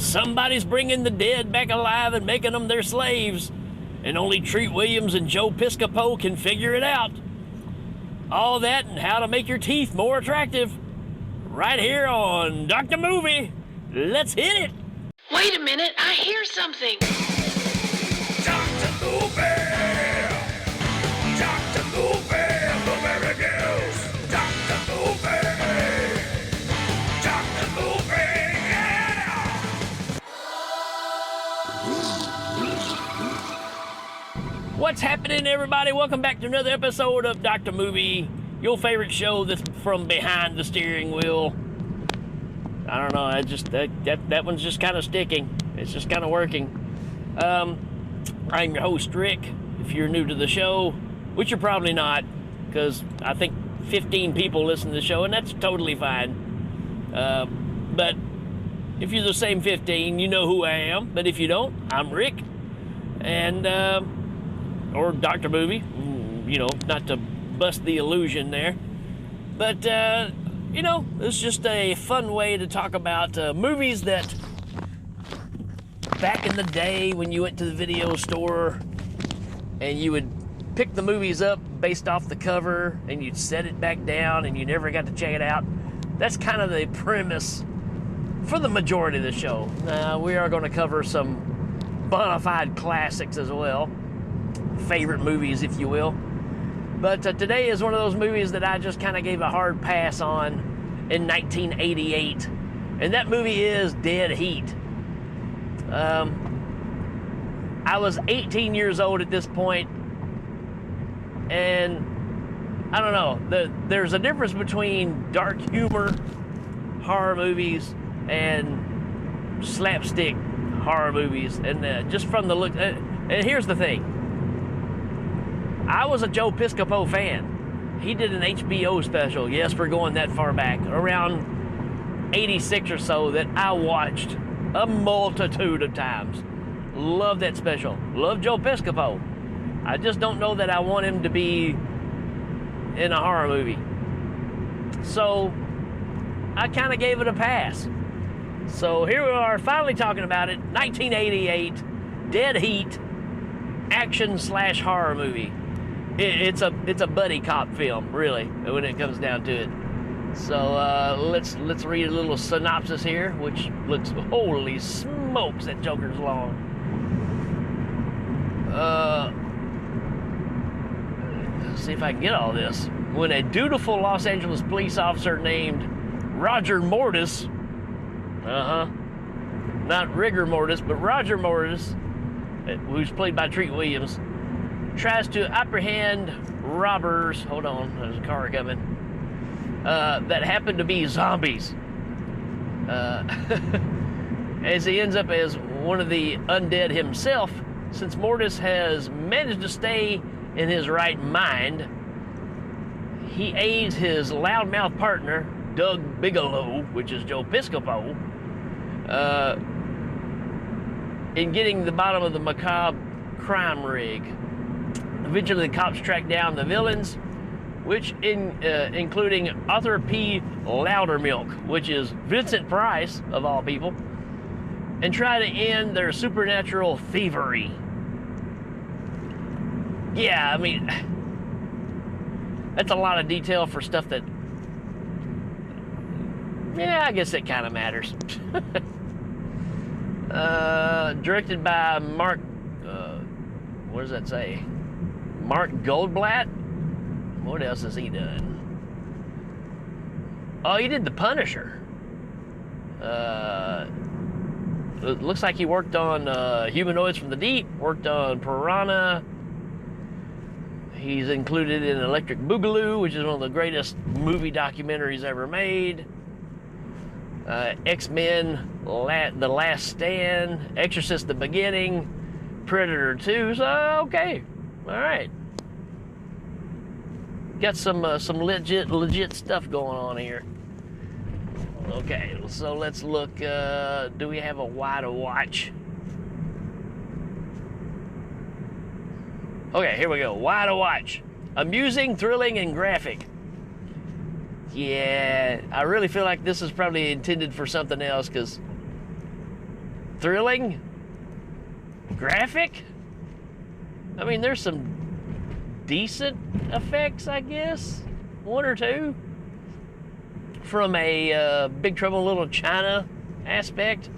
Somebody's bringing the dead back alive and making them their slaves, and only Treat Williams and Joe Piscopo can figure it out. All that and how to make your teeth more attractive. Right here on Dr. Movie. Let's hit it. Wait a minute, I hear something. Dr. Movie! Dr. Movie! Blueberry Girls! Dr. Movie! Dr. Movie! Yeah! What's happening, everybody? Welcome back to another episode of Dr. Movie, your favorite show that's from behind the steering wheel. I don't know, that one's just kind of sticking. It's just kind of working. I'm your host, Rick. If you're new to the show, which you're probably not, because I think 15 people listen to the show, and that's totally fine. But if you're the same 15, you know who I am. But if you don't, I'm Rick, and or Dr. Movie, you know, not to bust the illusion there. But, you know, it's just a fun way to talk about movies that back in the day when you went to the video store and you would pick the movies up based off the cover and you'd set it back down and you never got to check it out. That's kind of the premise for the majority of the show. We are going to cover some bona fide classics as well. Favorite movies, if you will. But today is one of those movies that I just kind of gave a hard pass on in 1988. And that movie is Dead Heat. I was 18 years old at this point, and I don't know, there's a difference between dark humor horror movies and slapstick horror movies. And just from the look, and here's the thing. I was a Joe Piscopo fan. He did an HBO special, yes, we're going that far back, around 86 or so, that I watched a multitude of times. Love that special. Love Joe Piscopo. I just don't know that I want him to be in a horror movie. So I kind of gave it a pass. So here we are, finally talking about it. 1988, Dead Heat, action/horror movie. It's a buddy cop film, really, when it comes down to it. So let's read a little synopsis here, which looks, holy smokes, that Joker's long. Let's see if I can get all this. When a dutiful Los Angeles police officer named Roger Mortis, not rigor mortis, but Roger Mortis, who's played by Treat Williams, tries to apprehend robbers, hold on, there's a car coming, that happen to be zombies. As he ends up as one of the undead himself, since Mortis has managed to stay in his right mind, he aids his loudmouth partner, Doug Bigelow, which is Joe Piscopo, in getting the bottom of the macabre crime rig. Eventually, the cops track down the villains, which including Arthur P. Loudermilk, which is Vincent Price, of all people, and try to end their supernatural thievery. Yeah, I mean, that's a lot of detail for stuff that, yeah, I guess it kind of matters. Directed by Mark, what does that say? Mark Goldblatt? What else has he done? Oh, he did The Punisher. It looks like he worked on Humanoids from the Deep, worked on Piranha. He's included in Electric Boogaloo, which is one of the greatest movie documentaries ever made. X-Men, The Last Stand, Exorcist: The Beginning, Predator 2. So, okay. All right. Got some legit stuff going on here. Okay, so let's look. Do we have a why to watch? Okay, here we go. Why to watch? Amusing, thrilling, and graphic. Yeah, I really feel like this is probably intended for something else, because thrilling, graphic. I mean, there's some decent effects, I guess, one or two, from a Big Trouble in Little China aspect.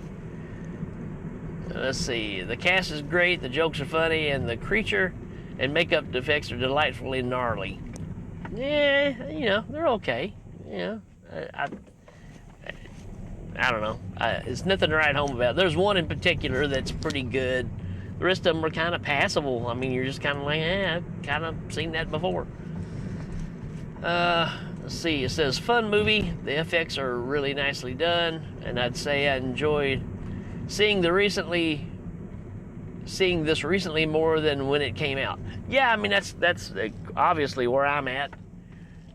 Let's see, the cast is great, the jokes are funny, and the creature and makeup effects are delightfully gnarly. Yeah, you know, they're okay. You know, I don't know. It's nothing to write home about. There's one in particular that's pretty good. The rest of them are kind of passable. I mean, you're just kind of like, I've kind of seen that before. Let's see, it says fun movie. The effects are really nicely done, and I'd say I enjoyed seeing this recently more than when it came out. Yeah, I mean, that's obviously where I'm at,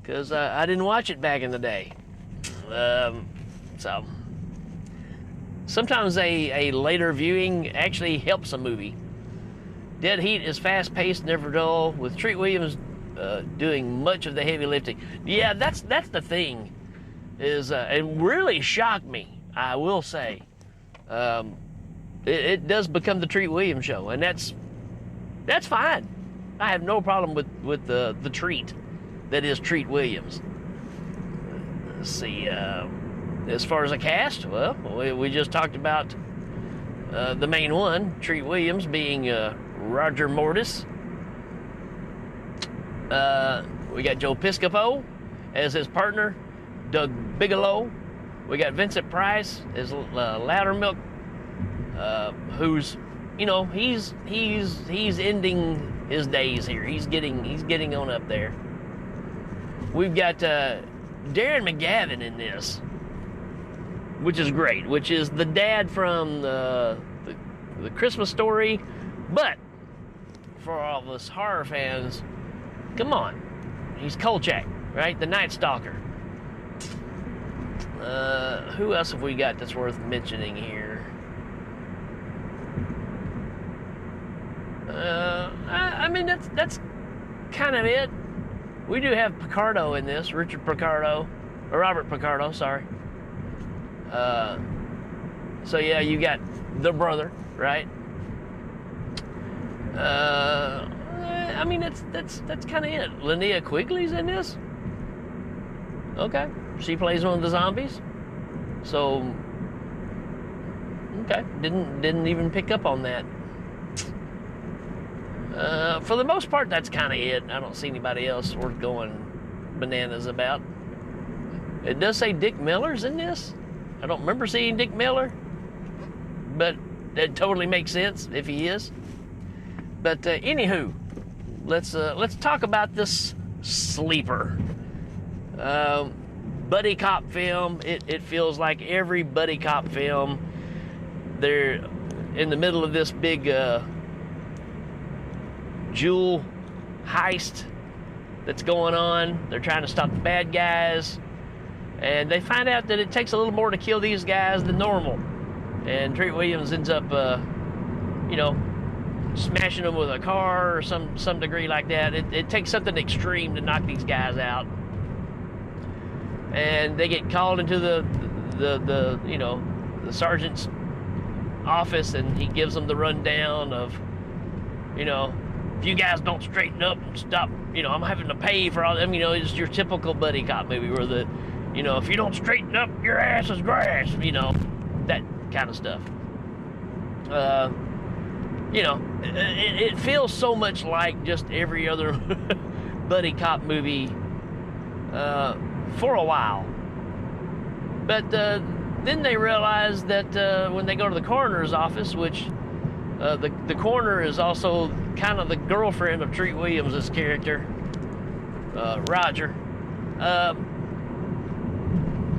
because I didn't watch it back in the day. So sometimes a later viewing actually helps a movie. Dead Heat is fast-paced, never dull, with Treat Williams doing much of the heavy lifting. Yeah, that's the thing. It really shocked me, I will say. It does become the Treat Williams show, and that's fine. I have no problem with the treat that is Treat Williams. Let's see. As far as a cast, well, we just talked about the main one, Treat Williams, being Roger Mortis. We got Joe Piscopo as his partner, Doug Bigelow. We got Vincent Price as Loudermilk, who's, you know, he's ending his days here. He's getting on up there. We've got Darren McGavin in this, which is great, which is the dad from the Christmas Story. But for all of us horror fans, come on, he's Kolchak, right? The Night Stalker. Who else have we got that's worth mentioning here? I mean, that's kind of it. We do have Picardo in this, Robert Picardo, sorry. So yeah, you got the brother, right? I mean, that's kind of it. Linnea Quigley's in this. Okay, she plays one of the zombies. So, okay, didn't even pick up on that. For the most part, that's kind of it. I don't see anybody else worth going bananas about. It does say Dick Miller's in this. I don't remember seeing Dick Miller, but it totally makes sense if he is. But anywho, let's talk about this sleeper. Buddy cop film. It feels like every buddy cop film. They're in the middle of this big jewel heist that's going on. They're trying to stop the bad guys, and they find out that it takes a little more to kill these guys than normal. And Treat Williams ends up, you know, smashing them with a car or some degree like that. It takes something extreme to knock these guys out. And they get called into the you know, the sergeant's office, and he gives them the rundown of, you know, if you guys don't straighten up and stop, you know, I'm having to pay for all them. You know, it's your typical buddy cop movie where the, you know, if you don't straighten up, your ass is grass. You know, that kind of stuff. You know, it feels so much like just every other buddy cop movie for a while. But then they realize that when they go to the coroner's office, which the coroner is also kind of the girlfriend of Treat Williams' character, Roger,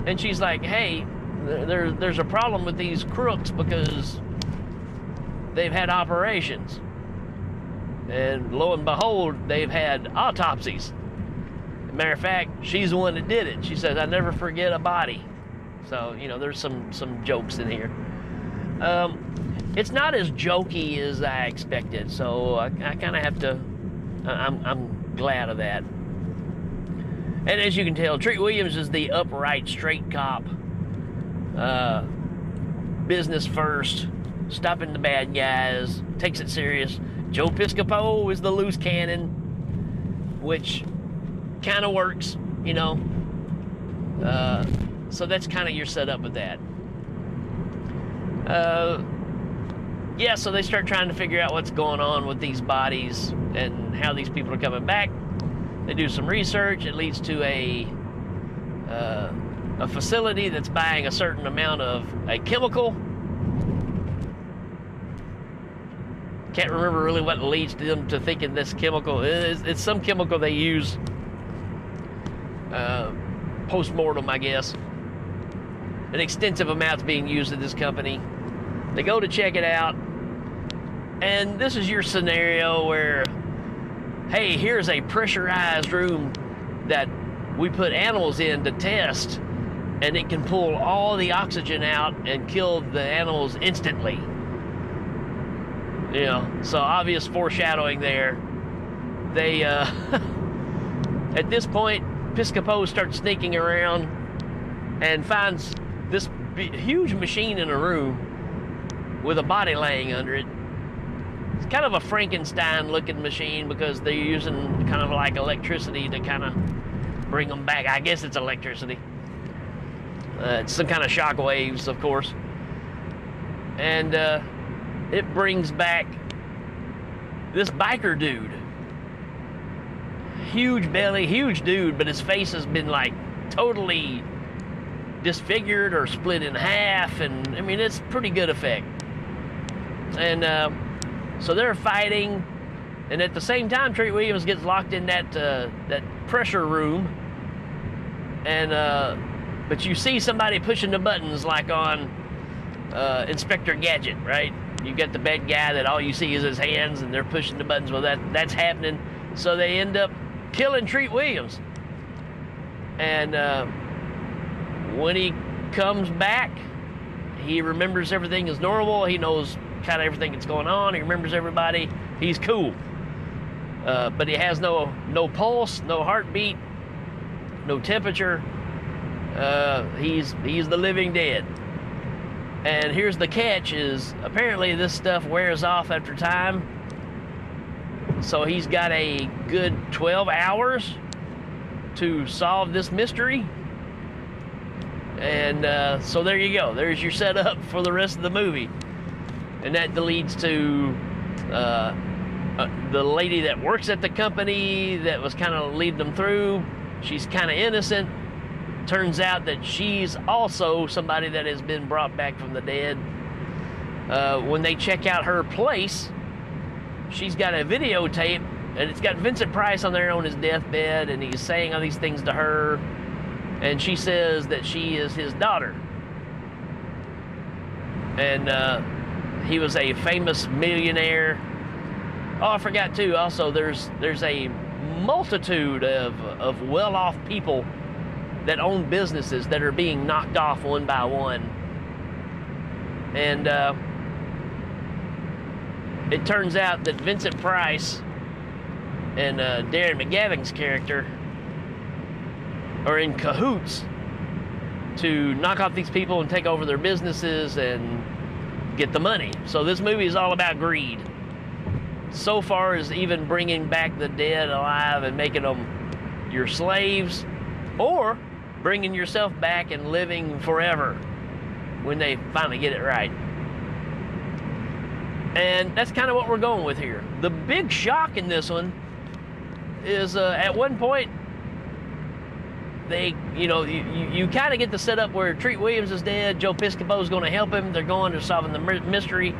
and she's like, hey, there's a problem with these crooks because they've had operations, and lo and behold, they've had autopsies. Matter of fact, she's the one that did it. She says, I never forget a body. So, you know, there's some jokes in here. It's not as jokey as I expected, so I kind of have to, I'm glad of that. And as you can tell, Treat Williams is the upright, straight cop, business first, stopping the bad guys, takes it serious. Joe Piscopo is the loose cannon, which kind of works, you know. So that's kind of your setup with that. Yeah, so they start trying to figure out what's going on with these bodies and how these people are coming back. They do some research. It leads to a facility that's buying a certain amount of a chemical. Can't remember really what leads them to thinking this chemical is. It's some chemical they use post-mortem, I guess. An extensive amount's being used at this company. They go to check it out, and this is your scenario where, hey, here's a pressurized room that we put animals in to test, and it can pull all the oxygen out and kill the animals instantly. You know, so obvious foreshadowing there. They, at this point, Piscopo starts sneaking around and finds this huge machine in a room with a body laying under it. It's kind of a Frankenstein-looking machine because they're using kind of like electricity to kind of bring them back. I guess it's electricity. It's some kind of shock waves, of course. And it brings back this biker dude. Huge belly, huge dude, but his face has been like totally disfigured or split in half, and I mean, it's pretty good effect. And so they're fighting, and at the same time, Treat Williams gets locked in that pressure room, and but you see somebody pushing the buttons like on Inspector Gadget, right? You get the bad guy that all you see is his hands, and they're pushing the buttons. Well, that's happening, so they end up killing Treat Williams. And when he comes back, he remembers everything is normal. He knows kind of everything that's going on. He remembers everybody. He's cool. But he has no pulse, no heartbeat, no temperature. He's the living dead. And here's the catch is apparently this stuff wears off after time. So he's got a good 12 hours to solve this mystery. And so there you go. There's your setup for the rest of the movie. And that leads to the lady that works at the company that was kind of leading them through. She's kind of innocent. Turns out that she's also somebody that has been brought back from the dead. When they check out her place, she's got a videotape, and it's got Vincent Price on there on his deathbed, and he's saying all these things to her, and she says that she is his daughter. And he was a famous millionaire. Oh, I forgot too, also there's a multitude of well-off people that own businesses that are being knocked off one by one. And it turns out that Vincent Price and Darren McGavin's character are in cahoots to knock off these people and take over their businesses and get the money. So this movie is all about greed. So far as even bringing back the dead alive and making them your slaves, or bringing yourself back and living forever when they finally get it right. And that's kind of what we're going with here. The big shock in this one is at one point, you kind of get the setup where Treat Williams is dead, Joe Piscopo is going to help him, they're going to solving the mystery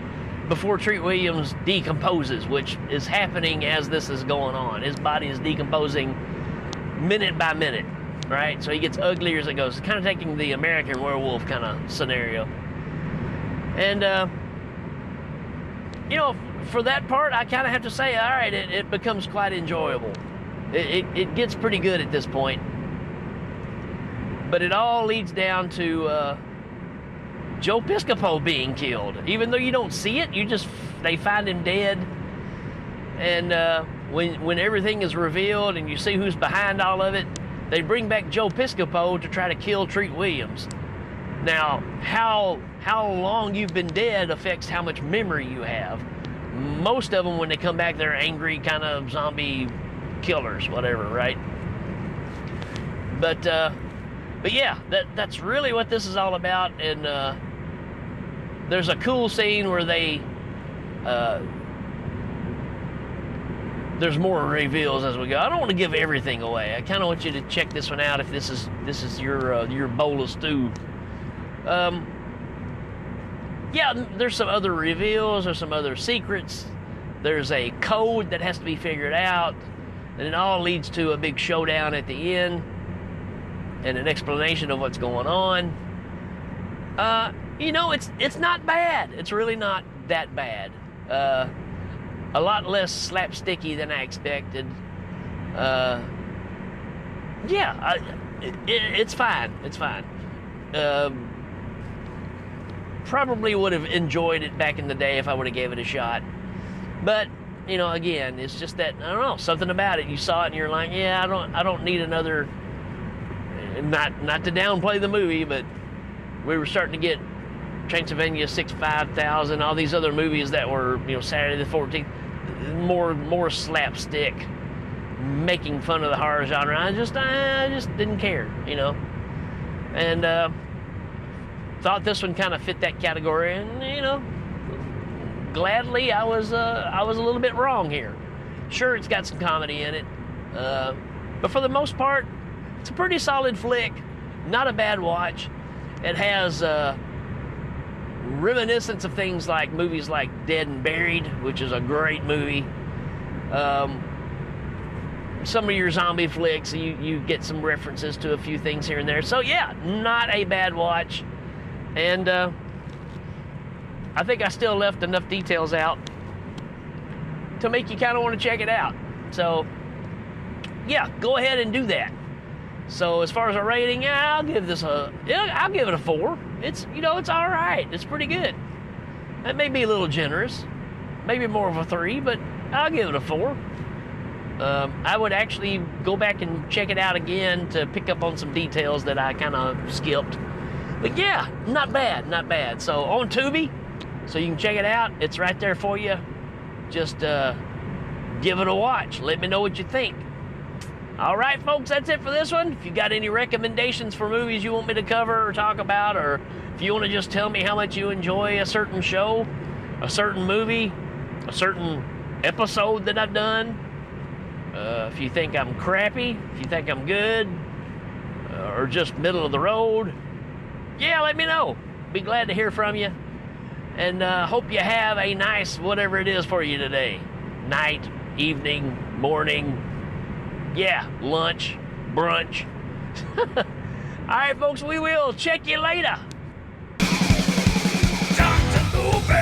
before Treat Williams decomposes, which is happening as this is going on. His body is decomposing minute by minute, right? So he gets uglier as it goes. It's kind of taking the American Werewolf kind of scenario. And, for that part, I kind of have to say, all right, it becomes quite enjoyable. It gets pretty good at this point. But it all leads down to Joe Piscopo being killed. Even though you don't see it, they find him dead. And when everything is revealed and you see who's behind all of it, they bring back Joe Piscopo to try to kill Treat Williams. Now, how long you've been dead affects how much memory you have. Most of them, when they come back, they're angry kind of zombie killers, whatever, right? But yeah, that's really what this is all about. And there's a cool scene where there's more reveals as we go. I don't want to give everything away. I kind of want you to check this one out if this is your bowl of stew. Yeah, there's some other reveals, there's some other secrets. There's a code that has to be figured out, and it all leads to a big showdown at the end and an explanation of what's going on. It's not bad. It's really not that bad. A lot less slapsticky than I expected. It's fine. It's fine. Probably would have enjoyed it back in the day if I would have gave it a shot. But, again, it's just that, I don't know, something about it. You saw it and you're like, yeah, I don't need another, not to downplay the movie, but we were starting to get Transylvania 5000, all these other movies that were, Saturday the 14th, more slapstick, making fun of the horror genre. I just didn't care, and thought this one kind of fit that category, and gladly I was a little bit wrong here. Sure, it's got some comedy in it, but for the most part, it's a pretty solid flick. Not a bad watch. It has reminiscence of things like movies like Dead and Buried, which is a great movie. Some of your zombie flicks, you get some references to a few things here and there. So yeah, not a bad watch. And I think I still left enough details out to make you kind of want to check it out. So yeah, go ahead and do that. So as far as a rating, I'll give it a 4. It's it's all right. It's pretty good. That may be a little generous, maybe more of a 3, but I'll give it a 4. I would actually go back and check it out again to pick up on some details that I kind of skipped. But yeah, not bad, not bad. So on Tubi, so you can check it out. It's right there for you. Just give it a watch. Let me know what you think. All right, folks, that's it for this one. If you got any recommendations for movies you want me to cover or talk about, or if you want to just tell me how much you enjoy a certain show, a certain movie, a certain episode that I've done, if you think I'm crappy, if you think I'm good, or just middle of the road, yeah, let me know. Be glad to hear from you. And hope you have a nice whatever it is for you today. Night, evening, morning, yeah, lunch, brunch. All right, folks, we will check you later. Dr. Movie.